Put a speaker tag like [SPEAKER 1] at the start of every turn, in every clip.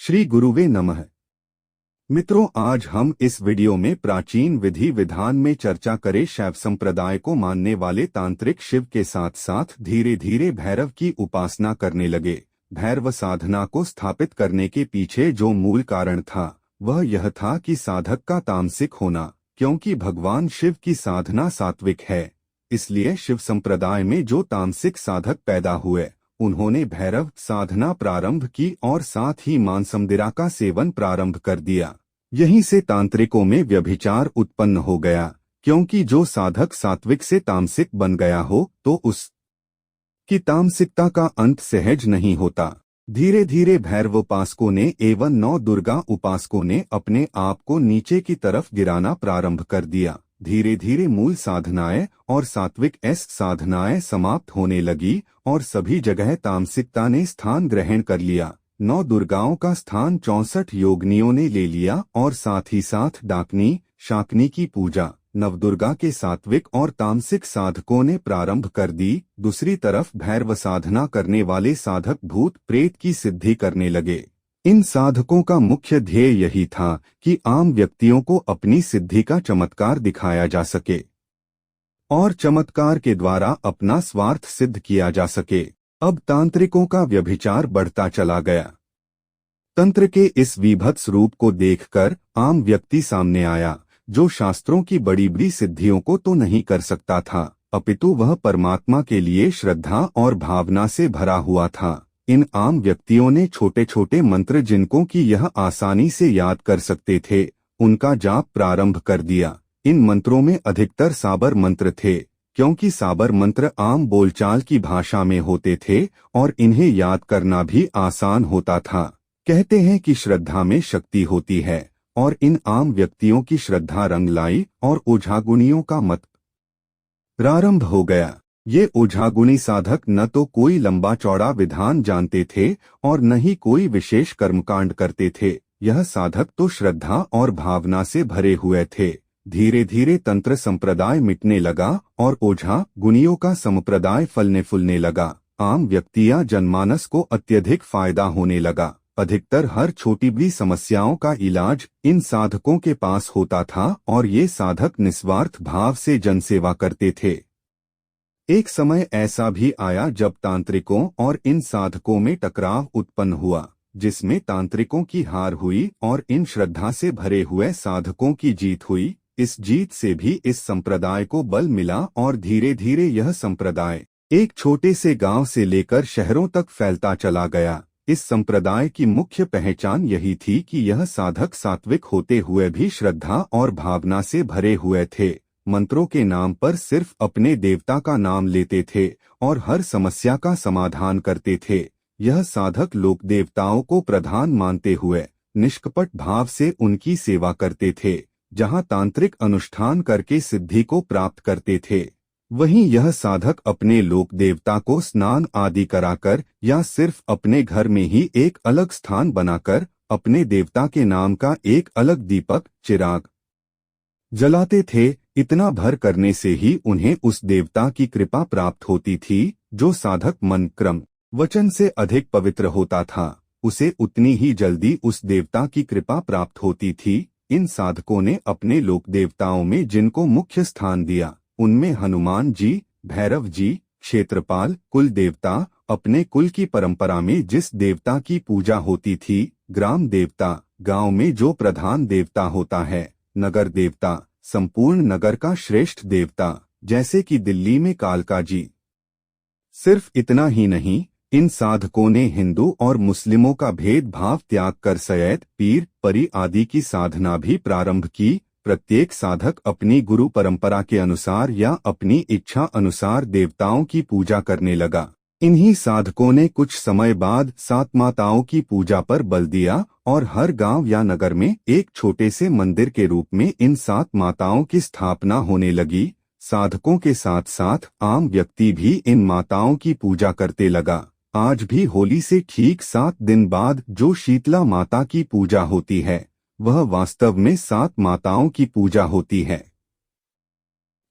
[SPEAKER 1] श्री गुरुवे नमः। मित्रों, आज हम इस वीडियो में प्राचीन विधि विधान में चर्चा करें शैव संप्रदाय को मानने वाले तांत्रिक शिव के साथ साथ धीरे धीरे भैरव की उपासना करने लगे। भैरव साधना को स्थापित करने के पीछे जो मूल कारण था वह यह था कि साधक का तामसिक होना, क्योंकि भगवान शिव की साधना सात्विक है। इसलिए शिव संप्रदाय में जो तामसिक साधक पैदा हुए उन्होंने भैरव साधना प्रारंभ की और साथ ही मांसमदिरा का सेवन प्रारंभ कर दिया। यहीं से तांत्रिकों में व्यभिचार उत्पन्न हो गया, क्योंकि जो साधक सात्विक से तामसिक बन गया हो तो उसकी तामसिकता का अंत सहज नहीं होता। धीरे धीरे भैरवोपासकों ने एवं नौ दुर्गा उपासकों ने अपने आप को नीचे की तरफ गिराना प्रारंभ कर दिया। धीरे धीरे मूल साधनाएं और सात्विक साधनाएं समाप्त होने लगी और सभी जगह तामसिकता ने स्थान ग्रहण कर लिया। 9 दुर्गाओं का स्थान 64 योगिनियों ने ले लिया और साथ ही साथ डाकनी शाकनी की पूजा नवदुर्गा के सात्विक और तामसिक साधकों ने प्रारंभ कर दी। दूसरी तरफ भैरव साधना करने वाले साधक भूत प्रेत की सिद्धि करने लगे। इन साधकों का मुख्य ध्येय यही था कि आम व्यक्तियों को अपनी सिद्धि का चमत्कार दिखाया जा सके और चमत्कार के द्वारा अपना स्वार्थ सिद्ध किया जा सके। अब तांत्रिकों का व्यभिचार बढ़ता चला गया। तंत्र के इस विभत्स रूप को देखकर आम व्यक्ति सामने आया, जो शास्त्रों की बड़ी बड़ी सिद्धियों को तो नहीं कर सकता था, अपितु वह परमात्मा के लिए श्रद्धा और भावना से भरा हुआ था। इन आम व्यक्तियों ने छोटे छोटे मंत्र जिनको कि यह आसानी से याद कर सकते थे, उनका जाप प्रारंभ कर दिया। इन मंत्रों में अधिकतर साबर मंत्र थे, क्योंकि साबर मंत्र आम बोलचाल की भाषा में होते थे और इन्हें याद करना भी आसान होता था। कहते हैं कि श्रद्धा में शक्ति होती है और इन आम व्यक्तियों की श्रद्धा रंग लाई और ओझागुनियों का मत प्रारंभ हो गया। ये ओझागुनी साधक न तो कोई लंबा चौड़ा विधान जानते थे और न ही कोई विशेष कर्मकांड करते थे। यह साधक तो श्रद्धा और भावना से भरे हुए थे। धीरे धीरे तंत्र संप्रदाय मिटने लगा और ओझा गुनियों का संप्रदाय फलने फूलने लगा। आम व्यक्तियां जनमानस को अत्यधिक फायदा होने लगा। अधिकतर हर छोटी बड़ी समस्याओं का इलाज इन साधकों के पास होता था और ये साधक निस्वार्थ भाव से जनसेवा करते थे। एक समय ऐसा भी आया जब तांत्रिकों और इन साधकों में टकराव उत्पन्न हुआ, जिसमें तांत्रिकों की हार हुई और इन श्रद्धा से भरे हुए साधकों की जीत हुई। इस जीत से भी इस संप्रदाय को बल मिला और धीरे धीरे यह संप्रदाय एक छोटे से गांव से लेकर शहरों तक फैलता चला गया। इस संप्रदाय की मुख्य पहचान यही थी कि यह साधक सात्विक होते हुए भी श्रद्धा और भावना से भरे हुए थे। मंत्रों के नाम पर सिर्फ अपने देवता का नाम लेते थे और हर समस्या का समाधान करते थे। यह साधक लोक देवताओं को प्रधान मानते हुए निष्कपट भाव से उनकी सेवा करते थे। जहां तांत्रिक अनुष्ठान करके सिद्धि को प्राप्त करते थे, वहीं यह साधक अपने लोक देवता को स्नान आदि कराकर या सिर्फ अपने घर में ही एक अलग स्थान बनाकर अपने देवता के नाम का एक अलग दीपक चिराग जलाते थे। इतना भर करने से ही उन्हें उस देवता की कृपा प्राप्त होती थी। जो साधक मन क्रम वचन से अधिक पवित्र होता था, उसे उतनी ही जल्दी उस देवता की कृपा प्राप्त होती थी। इन साधकों ने अपने लोक देवताओं में जिनको मुख्य स्थान दिया, उनमें हनुमान जी, भैरव जी, क्षेत्रपाल, कुल देवता, अपने कुल की परंपरा में जिस देवता की पूजा होती थी, ग्राम देवता, गांव में जो प्रधान देवता होता है, नगर देवता, संपूर्ण नगर का श्रेष्ठ देवता, जैसे कि दिल्ली में कालका जी। सिर्फ इतना ही नहीं, इन साधकों ने हिंदू और मुस्लिमों का भेदभाव त्याग कर सैयद, पीर, परी आदि की साधना भी प्रारंभ की। प्रत्येक साधक अपनी गुरु परंपरा के अनुसार या अपनी इच्छा अनुसार देवताओं की पूजा करने लगा। इन्हीं साधकों ने कुछ समय बाद 7 माताओं की पूजा पर बल दिया और हर गांव या नगर में एक छोटे से मंदिर के रूप में इन 7 माताओं की स्थापना होने लगी। साधकों के साथ साथ आम व्यक्ति भी इन माताओं की पूजा करते लगा। आज भी होली से ठीक 7 दिन बाद जो शीतला माता की पूजा होती है, वह वास्तव में 7 माताओं की पूजा होती है।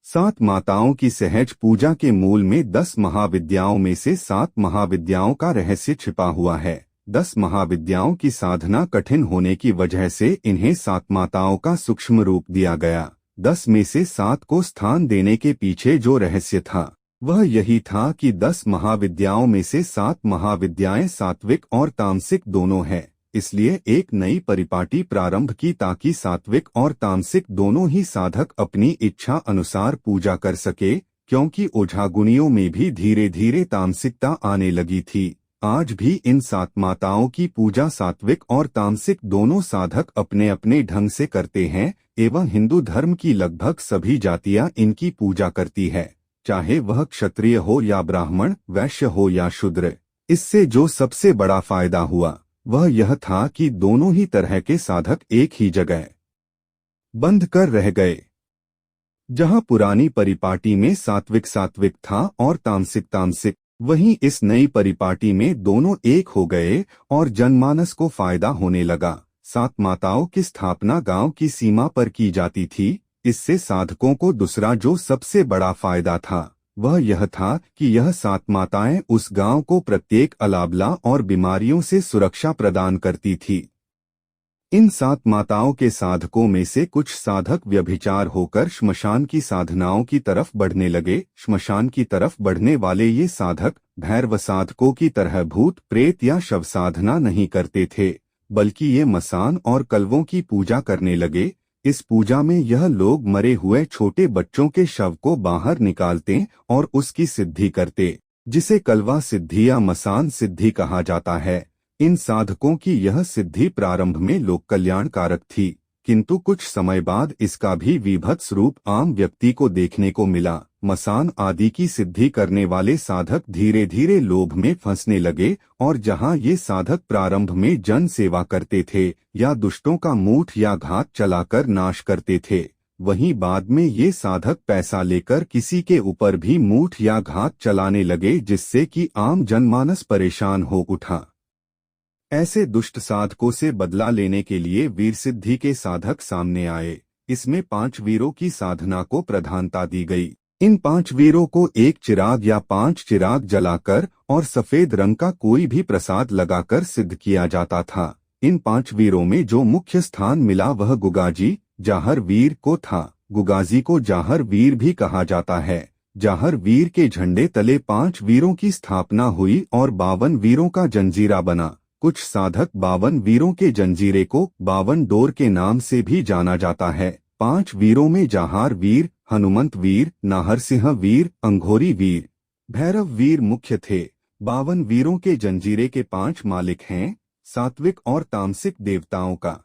[SPEAKER 1] 7 माताओं की सहज पूजा के मूल में 10 महाविद्याओं में से 7 महाविद्याओं का रहस्य छिपा हुआ है। 10 महाविद्याओं की साधना कठिन होने की वजह से इन्हें 7 माताओं का सूक्ष्म रूप दिया गया। 10 में से 7 को स्थान देने के पीछे जो रहस्य था वह यही था कि 10 महाविद्याओं में से 7 महाविद्याएं सात्विक और तामसिक दोनों हैं। इसलिए एक नई परिपाटी प्रारंभ की ताकि सात्विक और तामसिक दोनों ही साधक अपनी इच्छा अनुसार पूजा कर सके, क्योंकि ओझागुनियों में भी धीरे धीरे तामसिकता आने लगी थी। आज भी इन 7 माताओं की पूजा सात्विक और तामसिक दोनों साधक अपने अपने ढंग से करते हैं एवं हिंदू धर्म की लगभग सभी जातियां इनकी पूजा करती है, चाहे वह क्षत्रिय हो या ब्राह्मण, वैश्य हो या शूद्र। इससे जो सबसे बड़ा फायदा हुआ वह यह था कि दोनों ही तरह के साधक एक ही जगह बंध कर रह गए। जहां पुरानी परिपाटी में सात्विक सात्विक था और तामसिक तामसिक, वहीं इस नई परिपाटी में दोनों एक हो गए और जनमानस को फायदा होने लगा। 7 माताओं की स्थापना गांव की सीमा पर की जाती थी। इससे साधकों को दूसरा जो सबसे बड़ा फायदा था वह यह था कि यह 7 माताएं उस गांव को प्रत्येक अलाबला और बीमारियों से सुरक्षा प्रदान करती थी। इन 7 माताओं के साधकों में से कुछ साधक व्यभिचार होकर श्मशान की साधनाओं की तरफ बढ़ने लगे। श्मशान की तरफ बढ़ने वाले ये साधक भैरव साधकों की तरह भूत प्रेत या शव साधना नहीं करते थे, बल्कि ये मसान और कलवों की पूजा करने लगे। इस पूजा में यह लोग मरे हुए छोटे बच्चों के शव को बाहर निकालते और उसकी सिद्धि करते, जिसे कलवा सिद्धि या मसान सिद्धि कहा जाता है। इन साधकों की यह सिद्धि प्रारंभ में लोक कल्याणकारक थी, किंतु कुछ समय बाद इसका भी विभत्स रूप आम व्यक्ति को देखने को मिला। मसान आदि की सिद्धि करने वाले साधक धीरे धीरे लोभ में फंसने लगे और जहां ये साधक प्रारंभ में जन सेवा करते थे या दुष्टों का मूठ या घात चलाकर नाश करते थे, वहीं बाद में ये साधक पैसा लेकर किसी के ऊपर भी मूठ या घात चलाने लगे, जिससे कि आम जनमानस परेशान हो उठा। ऐसे दुष्ट साधकों से बदला लेने के लिए वीर सिद्धि के साधक सामने आए। इसमें 5 वीरों की साधना को प्रधानता दी गई। इन 5 वीरों को एक चिराग या 5 चिराग जलाकर और सफेद रंग का कोई भी प्रसाद लगाकर सिद्ध किया जाता था। इन 5 वीरों में जो मुख्य स्थान मिला वह गुगाजी जाहर वीर को था। गुगाजी को जाहर वीर भी कहा जाता है। जाहर वीर के झंडे तले 5 वीरों की स्थापना हुई और 52 वीरों का जंजीरा बना। कुछ साधक 52 वीरों के जंजीरे को 52 डोर के नाम से भी जाना जाता है। 5 वीरों में जाहार वीर, हनुमंत वीर, नाहरसिंह वीर, अंघोरी वीर, भैरव वीर मुख्य थे। 52 वीरों के जंजीरे के 5 मालिक हैं, सात्विक और तामसिक देवताओं का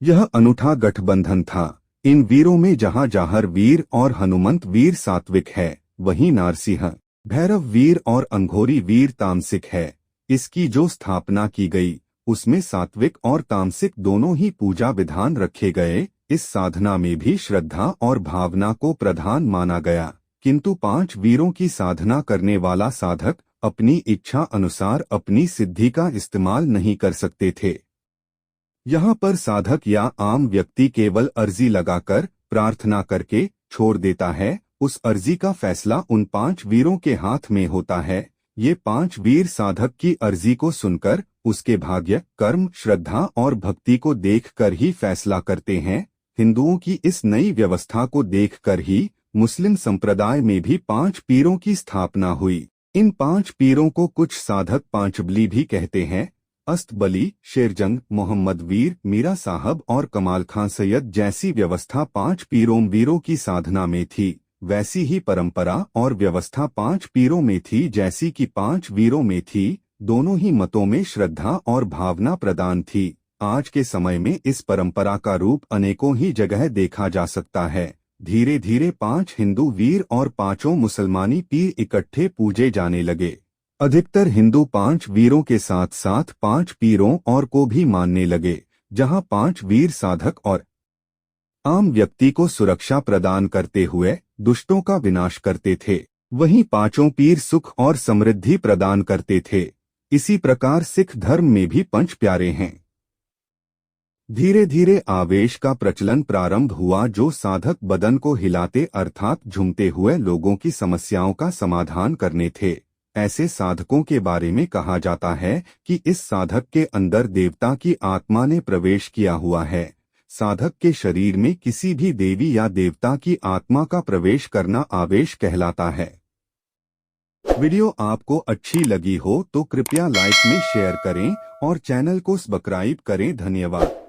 [SPEAKER 1] यह अनूठा गठबंधन था। इन वीरों में जहां जाहर वीर और हनुमंत वीर सात्विक है, वहीं नारसिंह, भैरव वीर और अंघोरी वीर तामसिक है। इसकी जो स्थापना की गई उसमें सात्विक और तामसिक दोनों ही पूजा विधान रखे गए। इस साधना में भी श्रद्धा और भावना को प्रधान माना गया, किंतु 5 वीरों की साधना करने वाला साधक अपनी इच्छा अनुसार अपनी सिद्धि का इस्तेमाल नहीं कर सकते थे। यहाँ पर साधक या आम व्यक्ति केवल अर्जी लगाकर प्रार्थना करके छोड़ देता है। उस अर्जी का फैसला उन 5 वीरों के हाथ में होता है। ये 5 वीर साधक की अर्जी को सुनकर उसके भाग्य, कर्म, श्रद्धा और भक्ति को देखकर ही फैसला करते हैं। हिंदुओं की इस नई व्यवस्था को देखकर ही मुस्लिम संप्रदाय में भी 5 पीरों की स्थापना हुई। इन 5 पीरों को कुछ साधक पांचबली भी कहते हैं। अस्तबली, शेरजंग, मोहम्मद वीर, मीरा साहब और कमाल खां सैयद जैसी व्यवस्था 5 पीरों वीरों की साधना में थी, वैसी ही परंपरा और व्यवस्था 5 पीरों में थी जैसी कि 5 वीरों में थी। दोनों ही मतों में श्रद्धा और भावना प्रदान थी। आज के समय में इस परंपरा का रूप अनेकों ही जगह देखा जा सकता है। धीरे धीरे 5 हिंदू वीर और 5 मुसलमानी पीर इकट्ठे पूजे जाने लगे। अधिकतर हिंदू 5 वीरों के साथ साथ 5 पीरों और को भी मानने लगे, जहां 5 वीर साधक और आम व्यक्ति को सुरक्षा प्रदान करते हुए दुष्टों का विनाश करते थे, वहीं 5 पीर सुख और समृद्धि प्रदान करते थे। इसी प्रकार सिख धर्म में भी 5 प्यारे हैं। धीरे धीरे आवेश का प्रचलन प्रारंभ हुआ, जो साधक बदन को हिलाते अर्थात झूमते हुए लोगों की समस्याओं का समाधान करने थे। ऐसे साधकों के बारे में कहा जाता है कि इस साधक के अंदर देवता की आत्मा ने प्रवेश किया हुआ है। साधक के शरीर में किसी भी देवी या देवता की आत्मा का प्रवेश करना आवेश कहलाता है। वीडियो आपको अच्छी लगी हो तो कृपया लाइक में शेयर करें और चैनल को सब्सक्राइब करें। धन्यवाद।